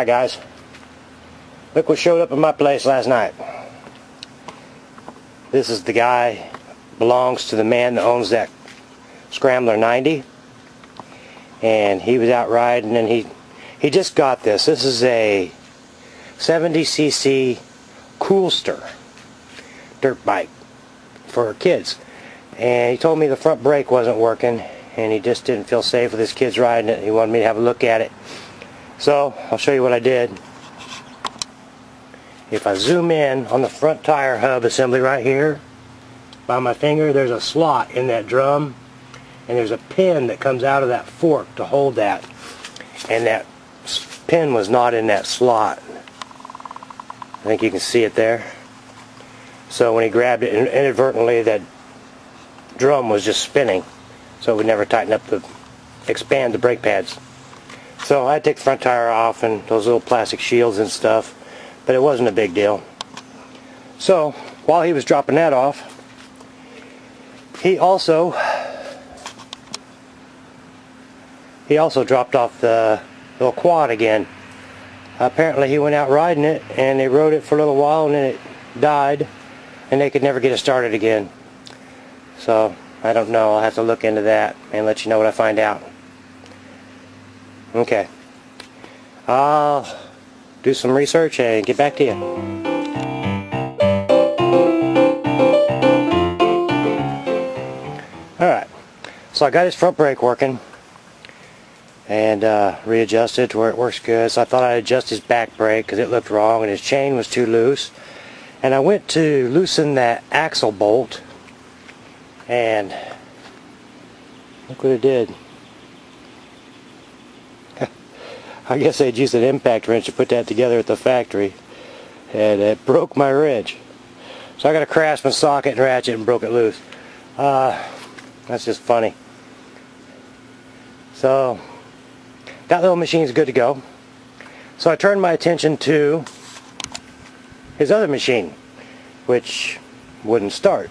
Alright guys, look what showed up at my place last night. This is the guy, belongs to the man that owns that Scrambler 90, and he was out riding and he just got this. This is a 70cc Coolster dirt bike for kids, and he told me the front brake wasn't working and he just didn't feel safe with his kids riding it. He wanted me to have a look at it. So I'll show you what I did. If I zoom in on the front tire hub assembly right here, by my finger, there's a slot in that drum, and there's a pin that comes out of that fork to hold that, and that pin was not in that slot. I think you can see it there. So when he grabbed it, inadvertently that drum was just spinning, so it would never tighten up to expand the brake pads. So I had to take the front tire off and those little plastic shields and stuff, but it wasn't a big deal. So while he was dropping that off, he also dropped off the little quad again. Apparently he went out riding it and they rode it for a little while and then it died and they could never get it started again. So I don't know, I'll have to look into that and let you know what I find out. Okay, I'll do some research and get back to you. Alright, so I got his front brake working and readjusted to where it works good. So I thought I'd adjust his back brake because it looked wrong and his chain was too loose. And I went to loosen that axle bolt and look what it did. I guess they'd used an impact wrench to put that together at the factory, and it broke my wrench. So I got a Craftsman socket and ratchet and broke it loose. That's just funny. So that little machine's good to go. So I turned my attention to his other machine, which wouldn't start.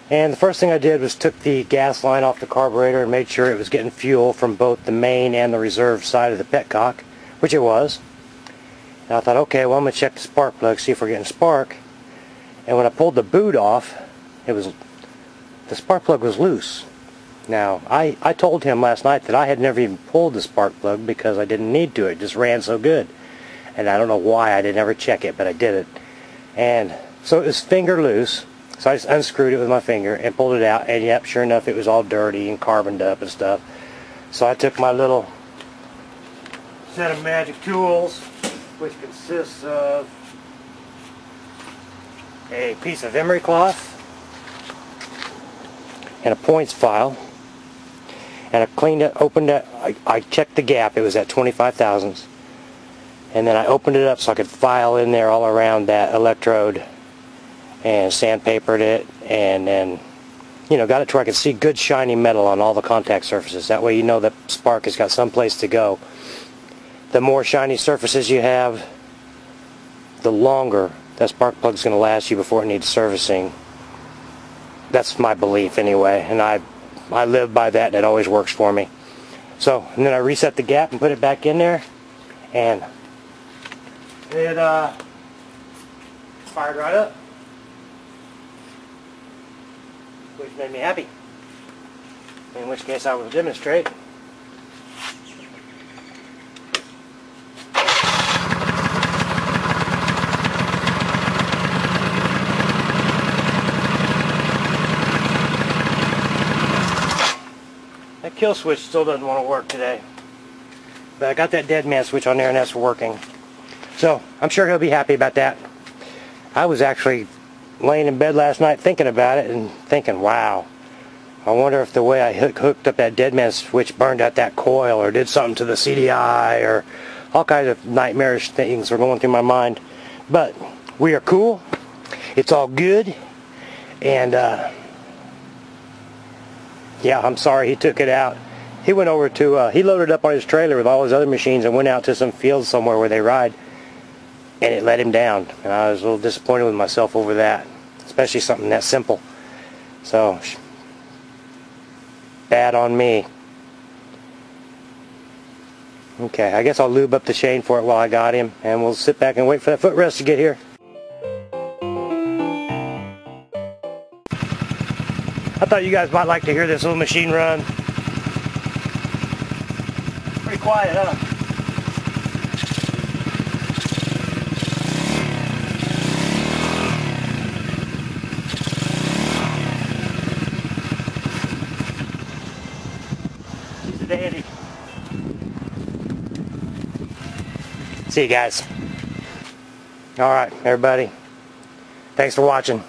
And the first thing I did was took the gas line off the carburetor and made sure it was getting fuel from both the main and the reserve side of the petcock, which it was. And I thought, okay, well I'm going to check the spark plug, see if we're getting spark. And when I pulled the boot off, the spark plug was loose. Now, I told him last night that I had never even pulled the spark plug because I didn't need to. It just ran so good. And I don't know why I didn't ever check it, but I did it. And so it was finger loose. So I just unscrewed it with my finger and pulled it out, and yep, sure enough, it was all dirty and carboned up and stuff. So I took my little set of magic tools, which consists of a piece of emery cloth and a points file, and I cleaned it, opened it, I checked the gap, it was at 25 thousandths, and then I opened it up so I could file in there all around that electrode and sandpapered it, and then, you know, got it to where I could see good shiny metal on all the contact surfaces. That way you know that spark has got some place to go. The more shiny surfaces you have, the longer that spark plug is going to last you before it needs servicing. That's my belief anyway, and I live by that, and it always works for me. So, and then I reset the gap and put it back in there, and it fired right up, which made me happy. In which case I will demonstrate. That kill switch still doesn't want to work today, but I got that dead man switch on there and that's working. So I'm sure he'll be happy about that. I was actually laying in bed last night thinking about it and thinking, wow, I wonder if the way I hooked up that dead man switch burned out that coil or did something to the CDI, or all kinds of nightmarish things were going through my mind. But we are cool, it's all good, and yeah, I'm sorry he took it out. He went over to, he loaded up on his trailer with all his other machines and went out to some fields somewhere where they ride, and it let him down. And I was a little disappointed with myself over that, especially something that simple. So, bad on me. Okay, I guess I'll lube up the chain for it while I got him, and we'll sit back and wait for that footrest to get here. I thought you guys might like to hear this little machine run. Pretty quiet, huh? He's a dandy. See you guys. Alright, everybody. Thanks for watching.